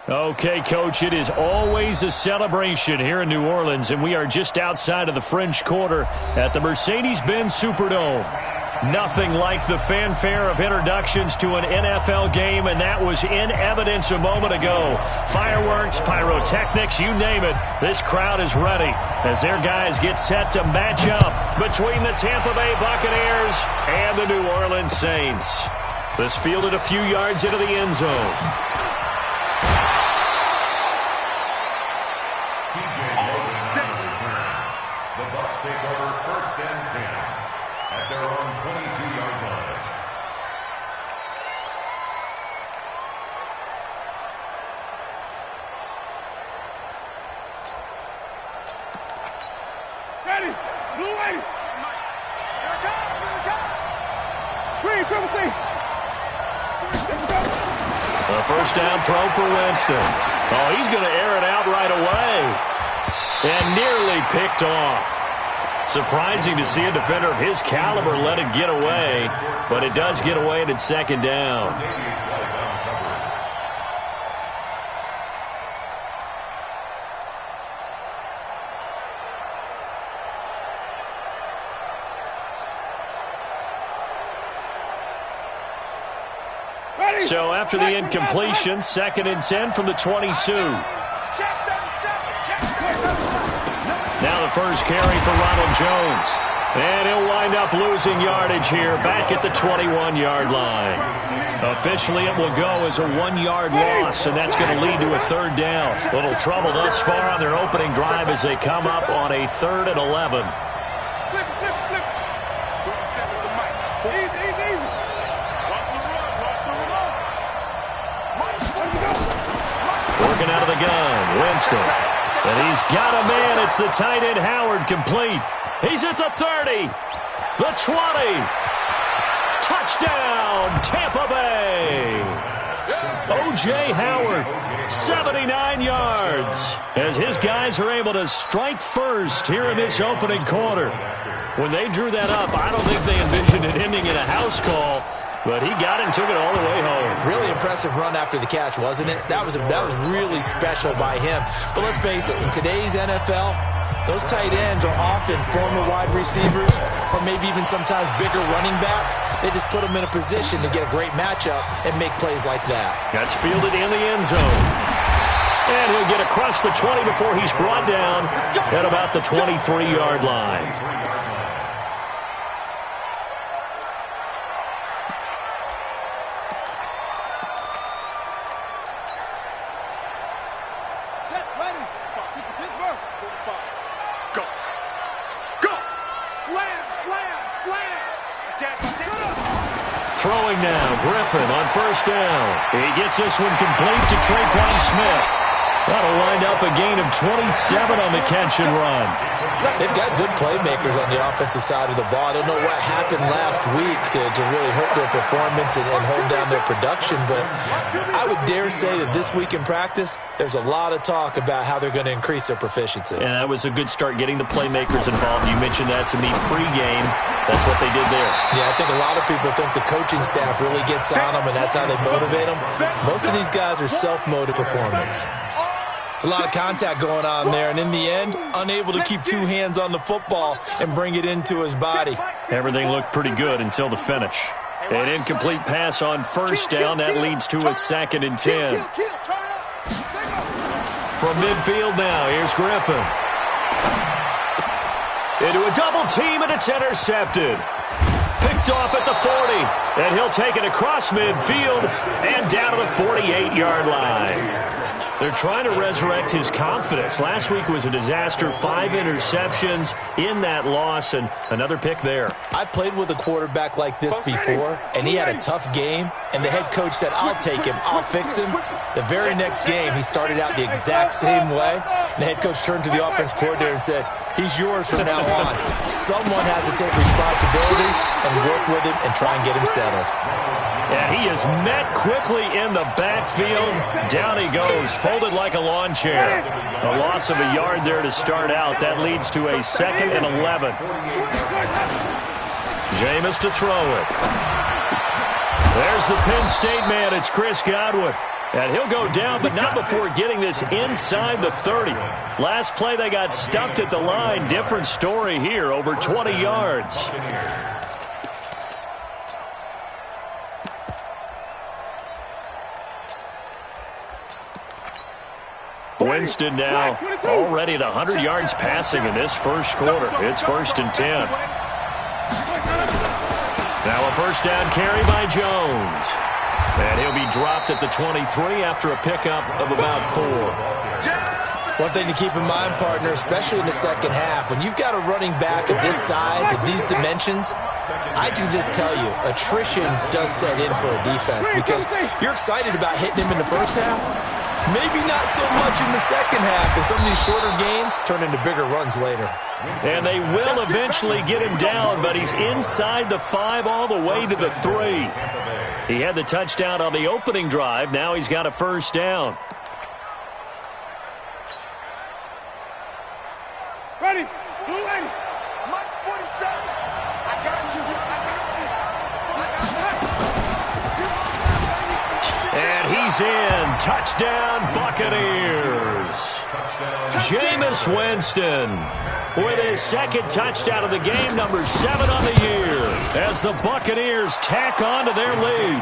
Okay, Coach, it is always a celebration here in New Orleans, and we are just outside of the French Quarter at the Mercedes-Benz Superdome. Nothing like the fanfare of introductions to an NFL game, and that was in evidence a moment ago. Fireworks, pyrotechnics, you name it, this crowd is ready as their guys get set to match up between the Tampa Bay Buccaneers and the New Orleans Saints. This fielded a few yards into the end zone. The Bucs take over 1st and 10 at their own 22-yard line. Ready, blue lady. Here it comes, here it comes. Green, triple C. A first down throw for Winston. Oh, he's going to air it out right away. And nearly picked off. Surprising to see a defender of his caliber let it get away, but it does get away and it's 2nd down. So after the incompletion, 2nd and 10 from the 22. Now the first carry for Ronald Jones. And he'll wind up losing yardage here back at the 21-yard line. Officially, it will go as a 1-yard loss, and that's going to lead to a 3rd down. Little trouble thus far on their opening drive as they come up on a 3rd and 11. Working out of the gun, Winston. And he's got a man. It's the tight end, Howard, complete. He's at the 30, the 20. Touchdown, Tampa Bay. O.J. Howard, 79 yards. As his guys are able to strike first here in this opening quarter. When they drew that up, I don't think they envisioned it ending in a house call. But he got it and took it all the way home. Really impressive run after the catch, wasn't it? That was really special by him. But let's face it, in today's NFL, those tight ends are often former wide receivers or maybe even sometimes bigger running backs. They just put them in a position to get a great matchup and make plays like that. That's fielded in the end zone. And he'll get across the 20 before he's brought down at about the 23-yard line. Throwing now, Griffin on first down. He gets this one complete to Traquan Smith. That'll wind up a gain of 27 on the catch and run. They've got good playmakers on the offensive side of the ball. I don't know what happened last week to really hurt their performance and hold down their production, but I would dare say that this week in practice, there's a lot of talk about how they're going to increase their proficiency. And that was a good start getting the playmakers involved. You mentioned that to me pregame. That's what they did there. Yeah, I think a lot of people think the coaching staff really gets on them, and that's how they motivate them. Most of these guys are self-motivated performance. It's a lot of contact going on there, and in the end, unable to keep two hands on the football and bring it into his body. Everything looked pretty good until the finish. An incomplete pass on first down. That leads to a 2nd and 10. From midfield now, here's Griffin. Into a double team, and it's intercepted. Picked off at the 40, and he'll take it across midfield and down to the 48-yard line. They're trying to resurrect his confidence. Last week was a disaster. 5 interceptions in that loss, and another pick there. I played with a quarterback like this before, and he had a tough game, and the head coach said, I'll take him, I'll fix him. The very next game, he started out the exact same way, and the head coach turned to the offense coordinator and said, he's yours from now on. Someone has to take responsibility and work with him and try and get him settled. And he is met quickly in the backfield. Down he goes, folded like a lawn chair. A loss of a yard there to start out. That leads to a 2nd and 11. Jameis to throw it. There's the Penn State man. It's Chris Godwin. And he'll go down, but not before getting this inside the 30. Last play, they got stuffed at the line. Different story here, over 20 yards. Winston now already at 100 yards passing in this first quarter. It's 1st and 10. Now a first down carry by Jones. And he'll be dropped at the 23 after a pickup of about 4. One thing to keep in mind, partner, especially in the second half, when you've got a running back of this size, of these dimensions, I can just tell you, attrition does set in for a defense because you're excited about hitting him in the first half. Maybe not so much in the second half, and some of these shorter gains turn into bigger runs later. And they will eventually get him down, but he's inside the 5 all the way to the 3. He had the touchdown on the opening drive. Now he's got a first down. Ready? Blue 80. Mike 47. I got you. And he's in. Touchdown, Buccaneers. Jameis Winston with his second touchdown of the game, number 7 on the year, as the Buccaneers tack on to their lead.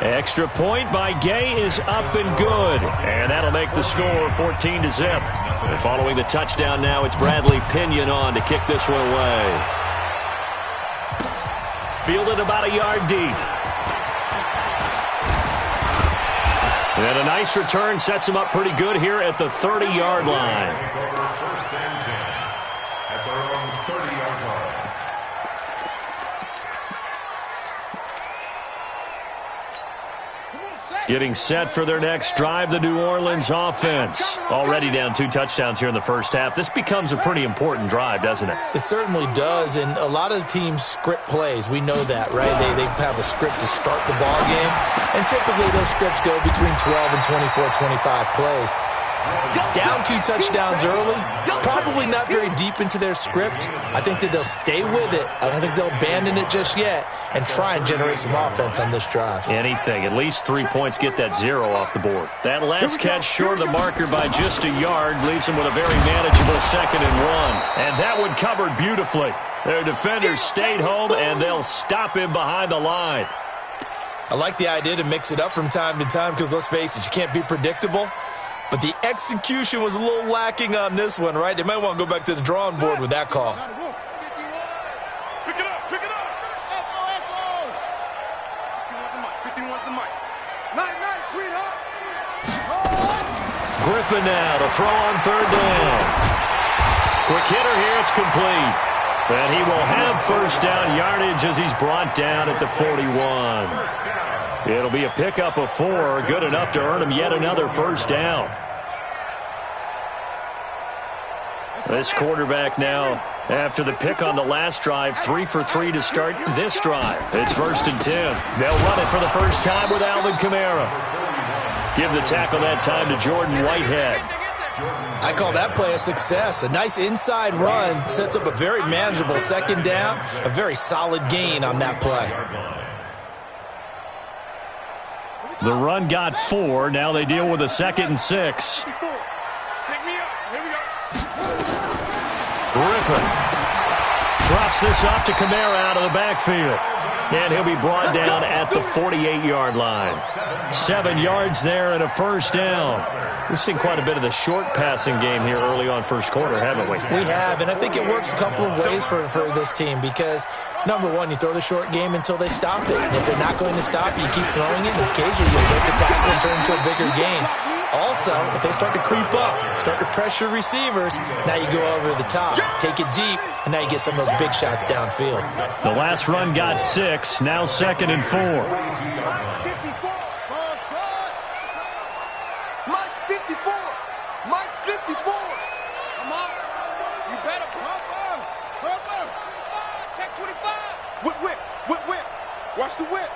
Extra point by Gay is up and good, and that'll make the score 14-0. And following the touchdown now, it's Bradley Pinion on to kick this one away. Fielded about a yard deep. And a nice return sets him up pretty good here at the 30-yard line. First and 10 at their own 30-yard line. Getting set for their next drive, the New Orleans offense. Already down 2 touchdowns here in the first half. This becomes a pretty important drive, doesn't it? It certainly does, and a lot of the teams script plays. We know that, right? They have a script to start the ball game, and typically those scripts go between 12 and 24, 25 plays. Down 2 touchdowns early, probably not very deep into their script. I think that they'll stay with it. I don't think they'll abandon it just yet and try and generate some offense on this drive. Anything. At least 3 points, get that 0 off the board. That last catch short of the marker by just a yard leaves them with a very manageable 2nd and 1. And that one covered beautifully. Their defenders stayed home, and they'll stop him behind the line. I like the idea to mix it up from time to time because, let's face it, you can't be predictable. But the execution was a little lacking on this one, right? They might want to go back to the drawing board with that call. Pick it up, pick it up. Echo. 51's the mic. Night, sweetheart. Griffin now to throw on 3rd down. Quick hitter here, it's complete. And he will have first down yardage as he's brought down at the 41. It'll be a pickup of 4, good enough to earn him yet another first down. This quarterback now, after the pick on the last drive, 3 for 3 to start this drive. It's 1st and 10. They'll run it for the first time with Alvin Kamara. Give the tackle that time to Jordan Whitehead. I call that play a success. A nice inside run sets up a very manageable 2nd down, a very solid gain on that play. The run got 4. Now they deal with a 2nd and 6. Griffin drops this off to Kamara out of the backfield. And he'll be brought down at the 48-yard line. 7 yards there and a first down. We've seen quite a bit of the short passing game here early on first quarter, haven't we? We have, and I think it works a couple of ways for this team because, number one, you throw the short game until they stop it. And if they're not going to stop you, keep throwing it, and occasionally you'll break the tackle and turn into a bigger gain. Also, if they start to creep up, start to pressure receivers, now you go over the top, take it deep, and now you get some of those big shots downfield. The last run got 6, now 2nd and 4. Mike's 54. Mike's 54. Come on. You better pump up. Check 25. Whip. Watch the whip.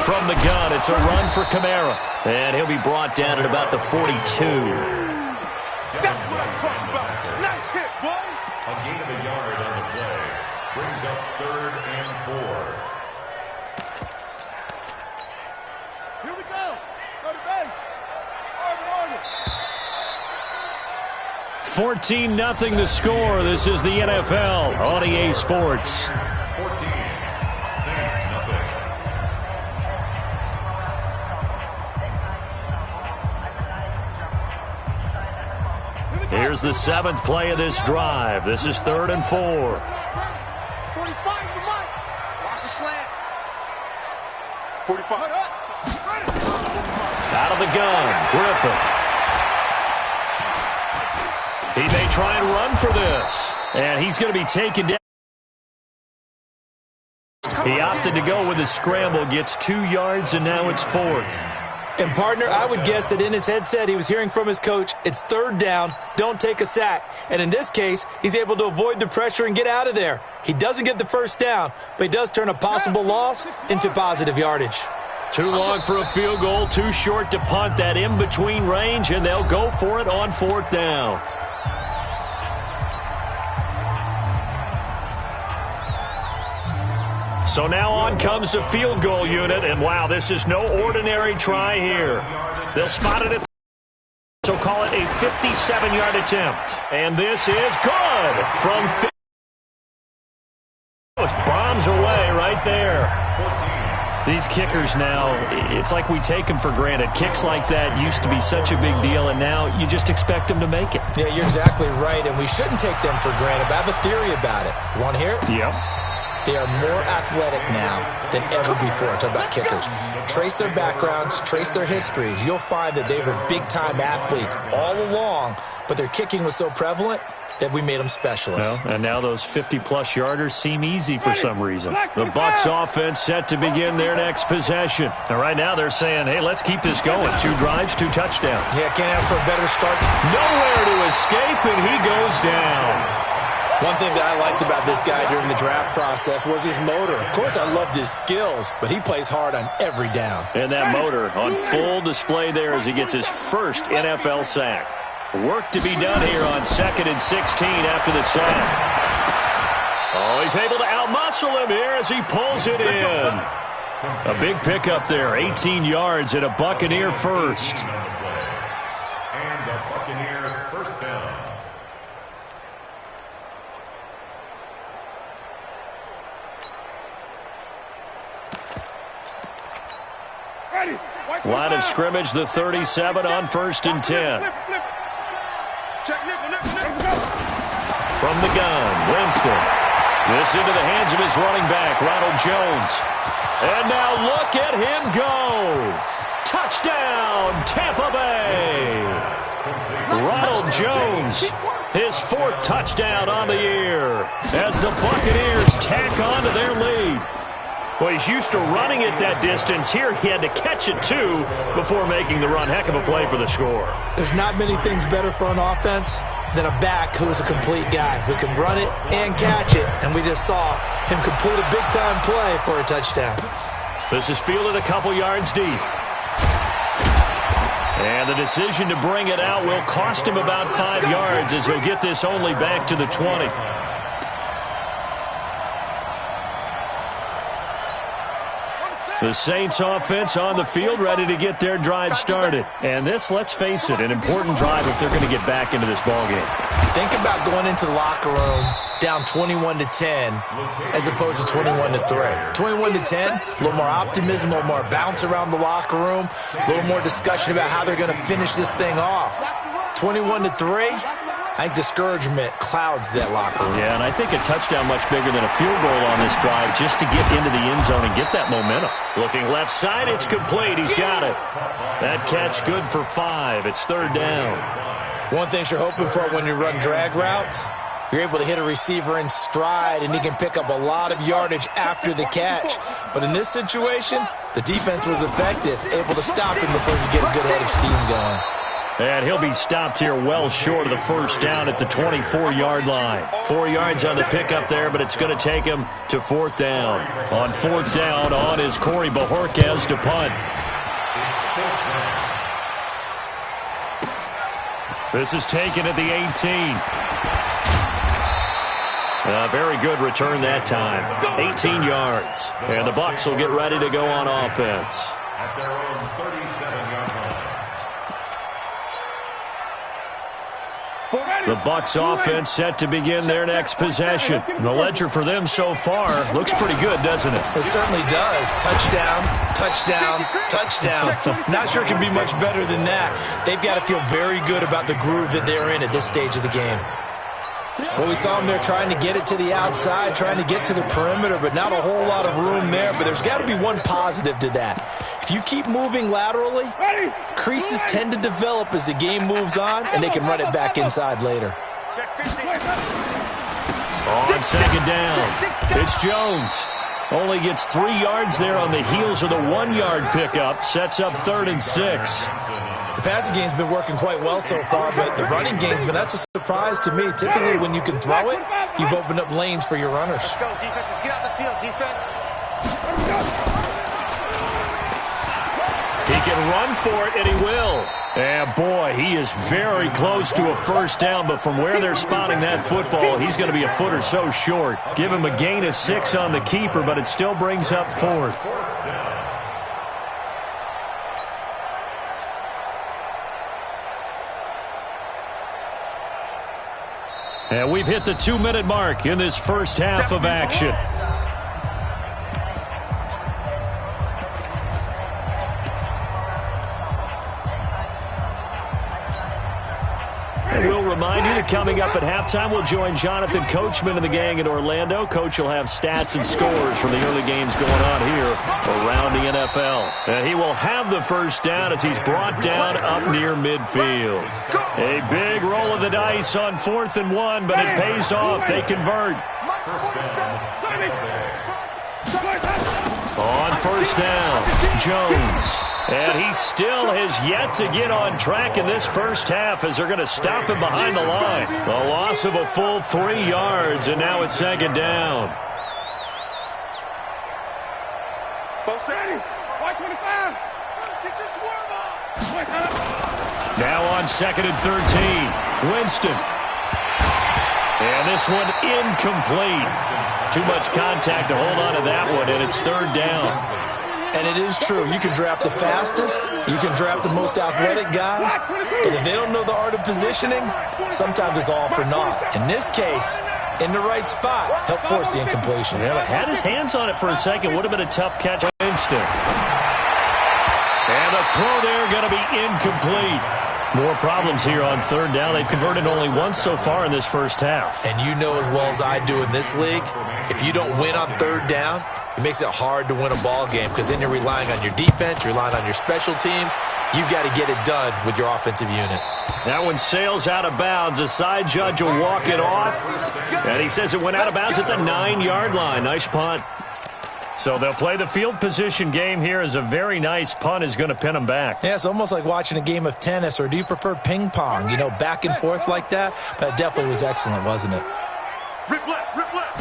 From the gun, it's a run for Kamara. And he'll be brought down at about the 42. That's what I'm talking about. Nice hit, boy. A gain of a yard on the play. Brings up 3rd and 4. Here we go. 14-0 the score. This is the NFL on EA Sports. 14, Saints nothing. Here's the 7th play of this drive. This is 3rd and 4. 45 to the mark. Watch the slant. 45. Out of the gun, Griffin. He may try and run for this. And he's going to be taken down. He opted to go with a scramble, gets 2 yards, and now it's 4th. And, partner, I would guess that in his headset he was hearing from his coach, it's 3rd down, don't take a sack. And in this case, he's able to avoid the pressure and get out of there. He doesn't get the 1st down, but he does turn a possible loss into positive yardage. Too long for a field goal, too short to punt that in-between range, and they'll go for it on 4th down. So now on comes the field goal unit, and wow, this is no ordinary try here. They'll spot it at, so call it a 57-yard attempt. And this is good from 50. Bombs away right there. These kickers now, it's like we take them for granted. Kicks like that used to be such a big deal, and now you just expect them to make it. Yeah, you're exactly right, and we shouldn't take them for granted, but I have a theory about it. You want to hear it? Yep. They are more athletic now than ever before. Talk about kickers. Trace their backgrounds, trace their histories. You'll find that they were big-time athletes all along, but their kicking was so prevalent that we made them specialists. Well, and now those 50-plus yarders seem easy for some reason. The Bucs offense set to begin their next possession. And right now they're saying, hey, let's keep this going. 2 drives, 2 touchdowns. Yeah, can't ask for a better start. Nowhere to escape, and he goes down. One thing that I liked about this guy during the draft process was his motor. Of course, I loved his skills, but he plays hard on every down. And that motor on full display there as he gets his first NFL sack. Work to be done here on 2nd and 16 after the sack. Oh, he's able to outmuscle him here as he pulls it in. A big pickup there, 18 yards and a Buccaneer first. And a Buccaneer first down. Line of scrimmage, the 37 on 1st and 10. From the gun, Winston. This into the hands of his running back, Ronald Jones. And now look at him go. Touchdown, Tampa Bay. Ronald Jones, his 4th touchdown on the year as the Buccaneers tack on to their lead. Well, he's used to running it that distance. Here he had to catch it, too, before making the run. Heck of a play for the score. There's not many things better for an offense than a back who is a complete guy, who can run it and catch it. And we just saw him complete a big-time play for a touchdown. This is fielded a couple yards deep. And the decision to bring it out will cost him about 5 yards as he'll get this only back to the 20. The Saints offense on the field ready to get their drive started. And this, let's face it, an important drive if they're going to get back into this ballgame. Think about going into the locker room down 21-10 as opposed to 21-3. 21-10, a little more optimism, a little more bounce around the locker room, a little more discussion about how they're going to finish this thing off. 21-3, I think discouragement clouds that locker room. Yeah, and I think a touchdown much bigger than a field goal on this drive just to get into the end zone and get that momentum. Looking left side, it's complete. He's got it. That catch good for 5. It's 3rd down. One thing you're hoping for when you run drag routes, you're able to hit a receiver in stride, and he can pick up a lot of yardage after the catch. But in this situation, the defense was effective, able to stop him before you get a good head of steam going. And he'll be stopped here well short of the 1st down at the 24-yard line. 4 yards on the pickup there, but it's going to take him to 4th down. On 4th down, on is Corey Bojorquez to punt. This is taken at the 18. A very good return that time. 18 yards. And the Bucs will get ready to go on offense. At their own 37-yard line. The Bucs offense set to begin their next possession. The ledger for them so far looks pretty good, doesn't it? It certainly does. Touchdown, touchdown, touchdown. Not sure it can be much better than that. They've got to feel very good about the groove that they're in at this stage of the game. Well, we saw them there trying to get it to the outside, trying to get to the perimeter, but not a whole lot of room there. But there's got to be one positive to that. If you keep moving laterally, creases tend to develop as the game moves on, and they can run it back inside later. On second down, it's Jones. Only gets 3 yards there on the heels of the 1-yard pickup. Sets up 3rd and 6. The passing game's been working quite well so far, but the running game's been, that's a surprise to me. Typically, when you can throw it, you've opened up lanes for your runners. Let's go, defense. Let's get out the field, defense. He can run for it, and he will. And, boy, he is very close to a first down, but from where they're spotting that football, he's going to be a foot or so short. Give him a gain of 6 on the keeper, but it still brings up 4th. And we've hit the 2-minute mark in this first half of action. And we'll remind you that coming up at halftime, we'll join Jonathan Coachman and the gang in Orlando. Coach will have stats and scores from the early games going on here around the NFL. And he will have the first down as he's brought down up near midfield. A big roll of the dice on 4th and 1, but it pays off. They convert. On first down, Jones. And he still has yet to get on track in this first half as they're going to stop him behind the line. A loss of a full 3 yards, and now it's second down. Now on 2nd and 13, Winston. And this one incomplete. Too much contact to hold on to that one, and it's 3rd down. And it is true. You can draft the fastest. You can draft the most athletic guys. But if they don't know the art of positioning, sometimes it's all for naught. In this case, in the right spot, help force the incompletion. Yeah, but had his hands on it for a second. Would have been a tough catch. Winston. And the throw there going to be incomplete. More problems here on 3rd down. They've converted only once so far in this first half. And you know as well as I do in this league, if you don't win on 3rd down, it makes it hard to win a ball game because then you're relying on your defense, you're relying on your special teams. You've got to get it done with your offensive unit. That one sails out of bounds. The side judge will walk it off. And he says it went out of bounds at the 9-yard line. Nice punt. So they'll play the field position game here as a very nice punt is going to pin them back. Yeah, it's almost like watching a game of tennis, or do you prefer ping pong? You know, back and forth like that? That definitely was excellent, wasn't it? Rip left, rip left.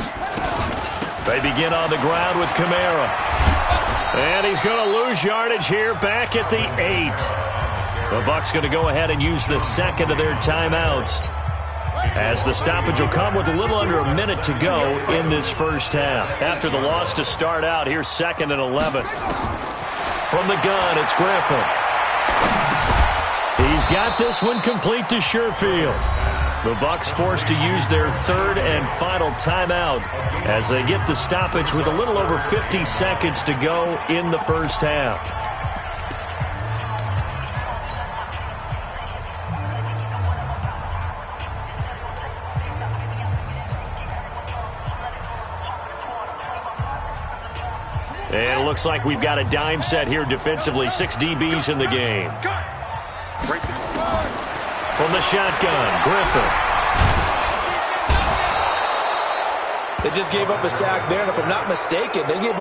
They begin on the ground with Kamara. And he's going to lose yardage here back at the 8. The Bucs going to go ahead and use the second of their timeouts, as the stoppage will come with a little under a minute to go in this first half. After the loss to start out, here's 2nd and 11. From the gun, it's Griffin. He's got this one complete to Sherfield. The Bucs forced to use their 3rd and final timeout as they get the stoppage with a little over 50 seconds to go in the first half. And it looks like we've got a dime set here defensively. 6 DBs in the game. From the shotgun, Griffin. They just gave up a sack there, and if I'm not mistaken, they gave